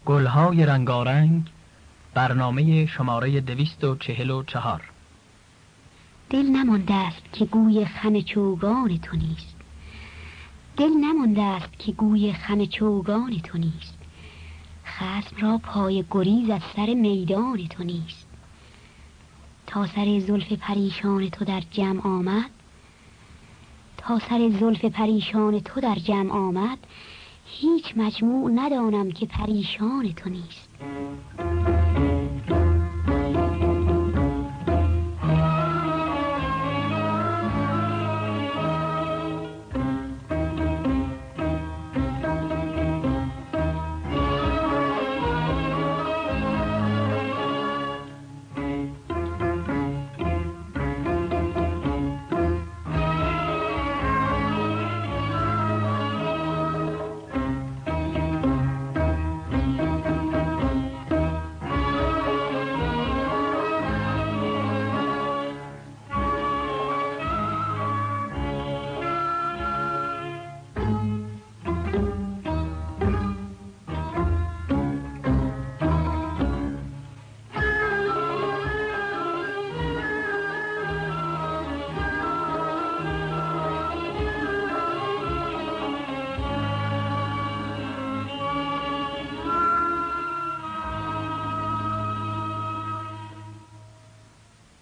گلهای رنگارنگ، برنامه شماره 244. دل نمانده است که گوی خم چوگان تو نیست، دل نمانده است که گوی خم چوگان تو نیست، خصم را پای گریز از سر میدان تو نیست. تا سر زلف پریشان تو در جمع آمد، تا سر زلف پریشان تو در جمع آمد، هیچ مجموع ندانم که پریشان تو نیست.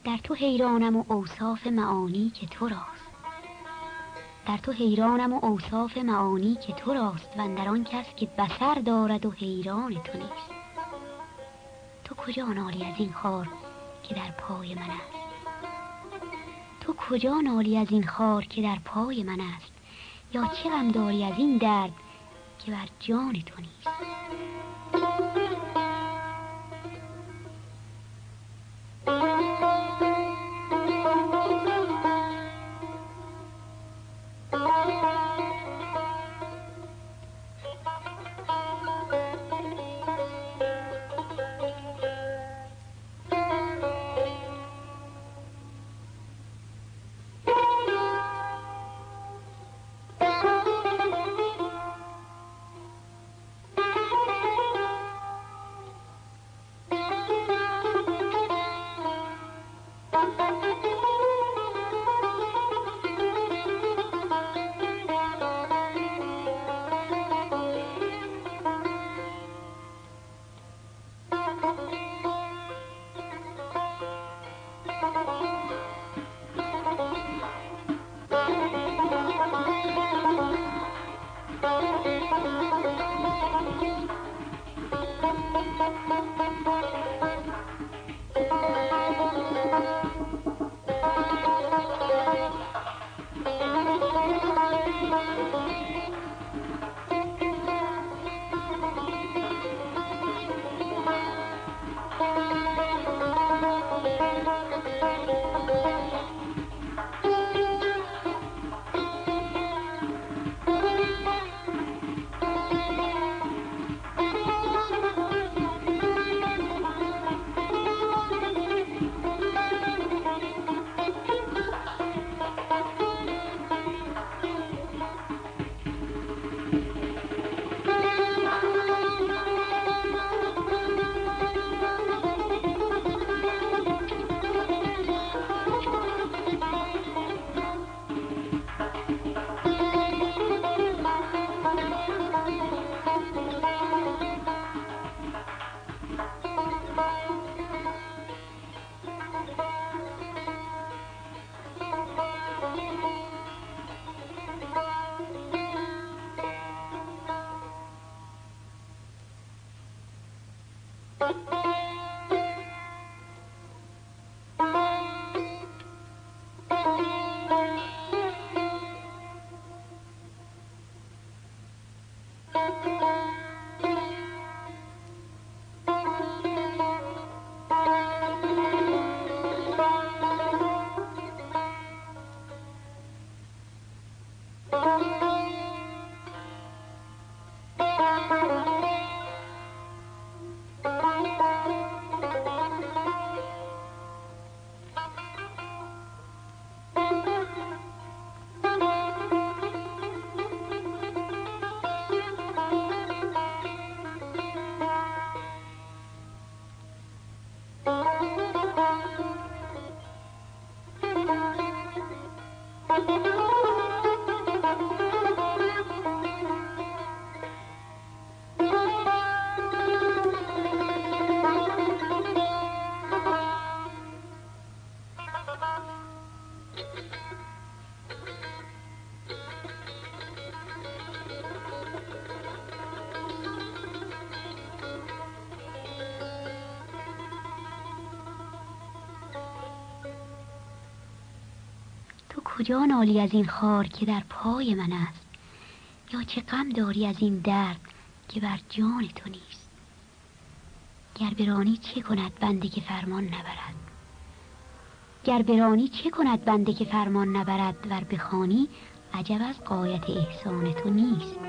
در تو حیرانم و اوصاف معانی که تو راست، در تو حیرانم و اوصاف معانی که تو راست، و اندر آن کس که بصر دارد و حیران تو نیست. تو کجا نالی از این خار که در پای من است، تو کجا نالی از این خار که در پای من است، یا چه غم داری از این درد که بر جان تو نیست. کجا نالی از این خار که در پای من است؟ یا چه غم داری از این درد که بر جان تو نیست؟ گر برانی چه کند بنده که فرمان نبرد؟ گر برانی چه کند بنده که فرمان نبرد؟ ور بخوانی عجب از غایت احسان تو نیست.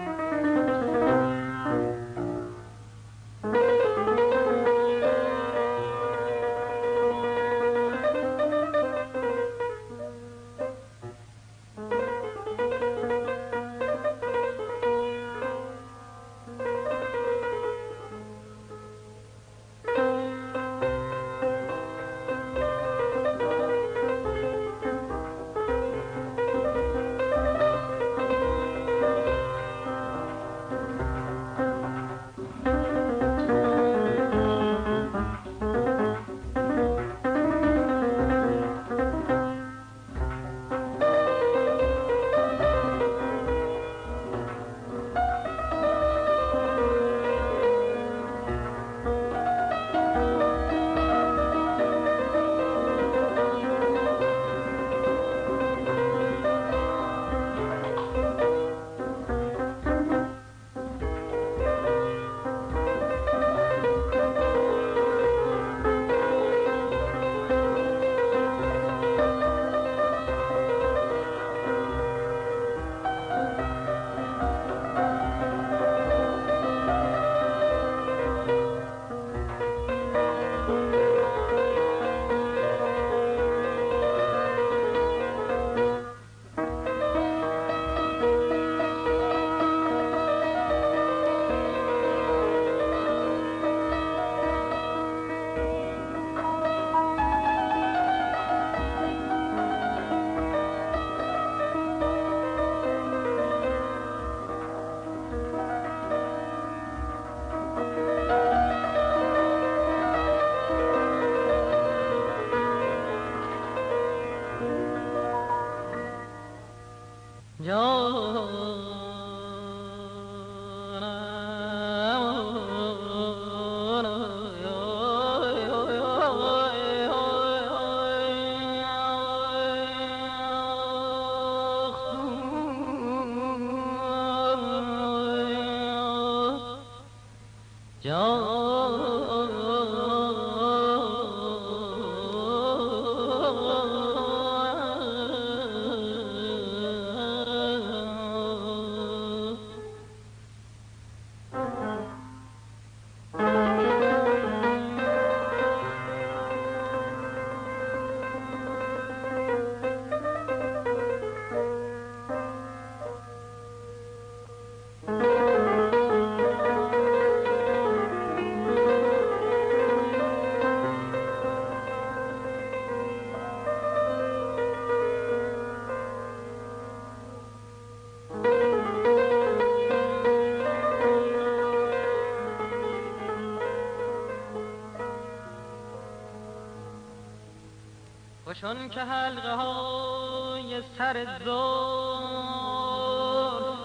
چون که حلقه های سر زلف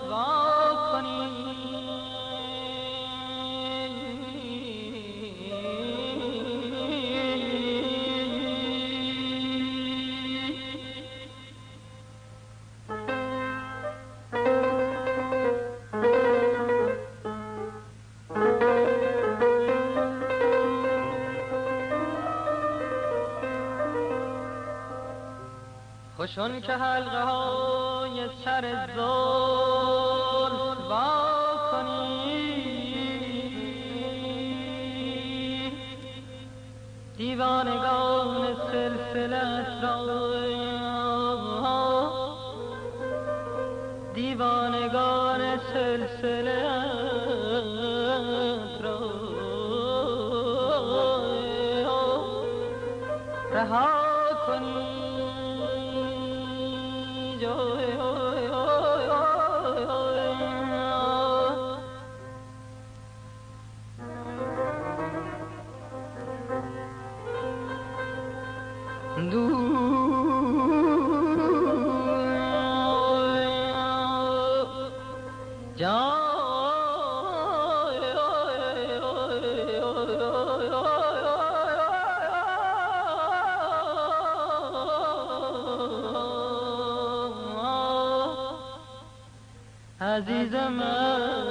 وا کنی خوشون که حلقه های سر زلف وا کنی دیوانگان سلسلت را دیوانگان سلسلت را رها کنی عزیز من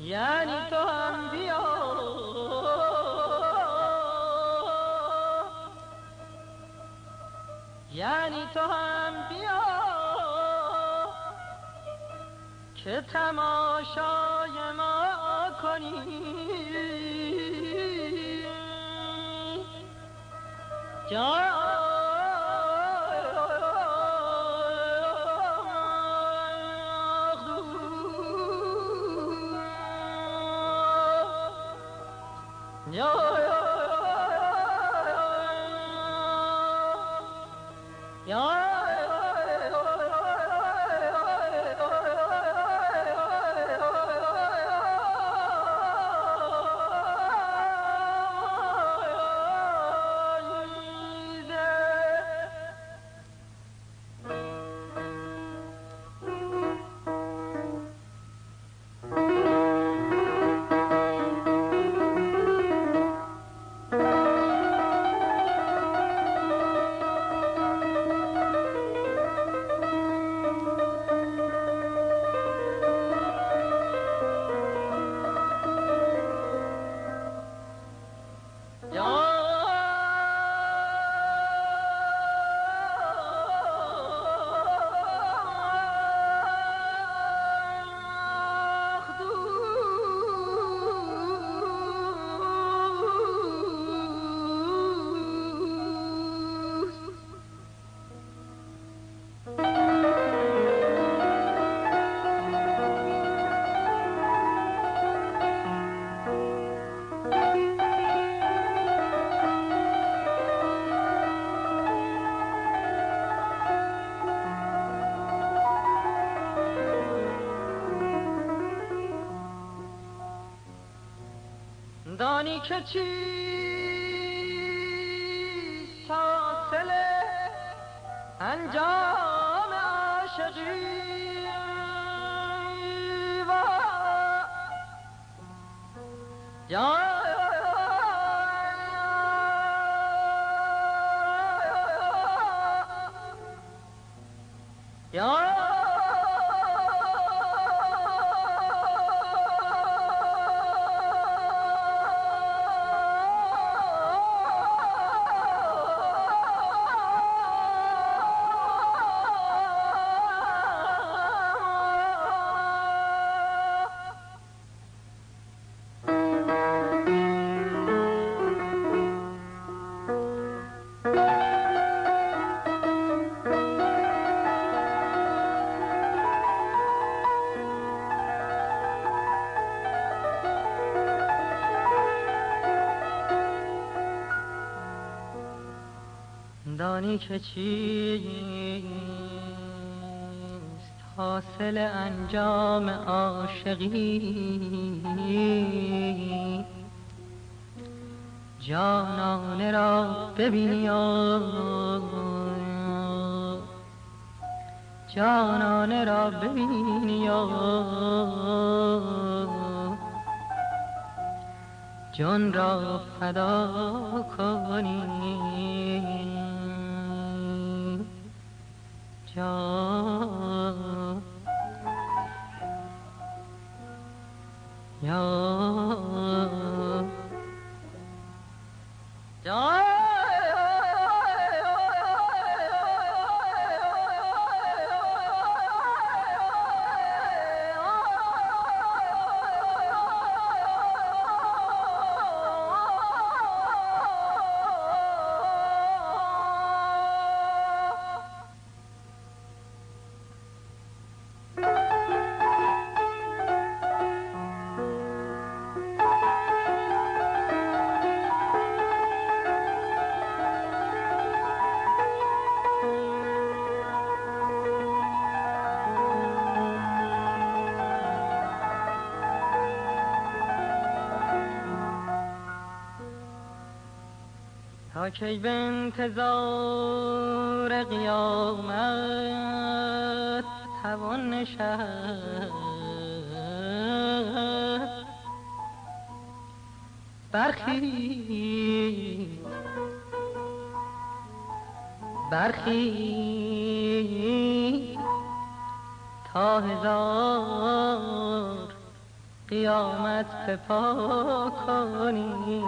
یعنی تو هم بیا یعنی تو هم بیا که تماشای ما کنی دانی که چیست حاصل انجام عاشقی و دانی که چیست حاصل انجام عاشقی جانانه را ببینی و جانانه را ببینی و جان را فدا کنی جان تا کی به انتظار قیامت توان نشست برخی تا هزار قیامت بپا کنی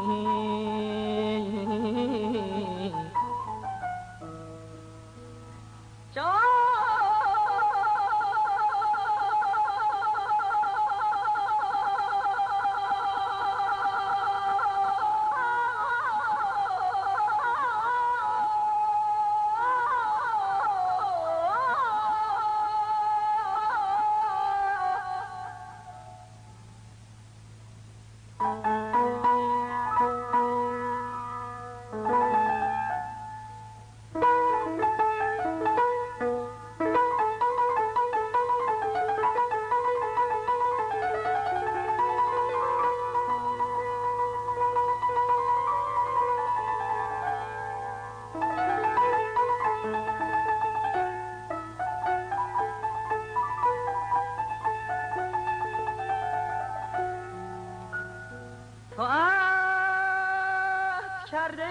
تو عهد کرده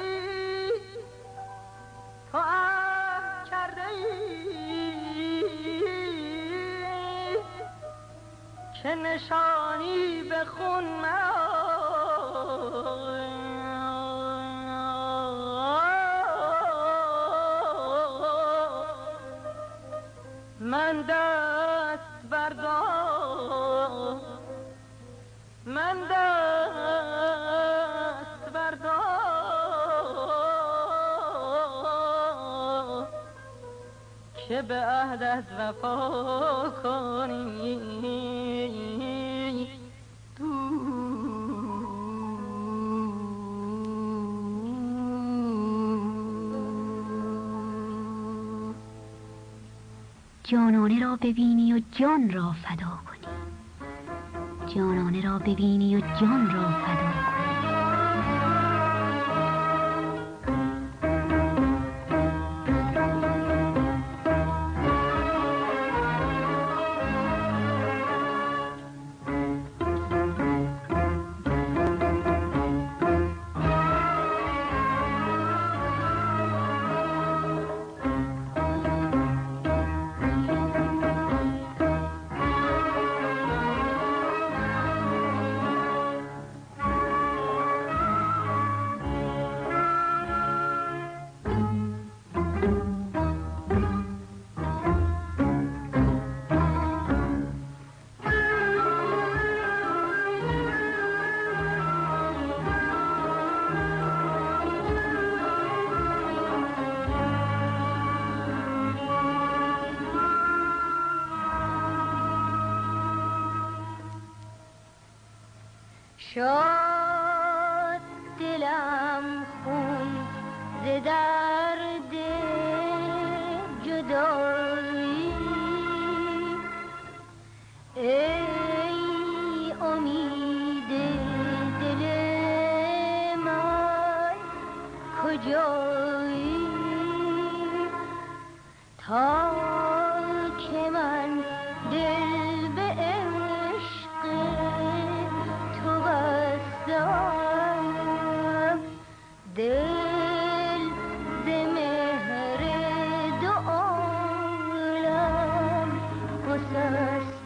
ای که نشانی به خون من دست بردار که به عهدت وفا کنی جانانه را ببینی و جان را فدا کنی جانانه را ببینی و جان را فدا کنی شد دلم خون ز درد جدایی، ای امید دل من کجایی؟ تا که من دل به عشق تو بستم، دل ز مهر دو عالم گسستم.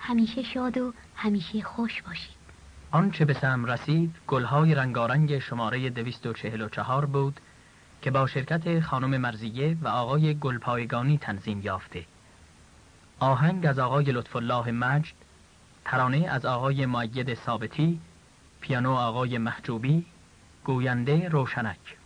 همیشه شاد و همیشه خوش باشید. آنچه به سهم رسید گلهای رنگارنگ شماره 244 بود که با شرکت خانم مرزیه و آقای گلپایگانی تنظیم یافته. آهنگ از آقای لطفالله مجد، ترانه از آقای مؤید ثابتی، پیانو آقای محجوبی، گوینده روشنک.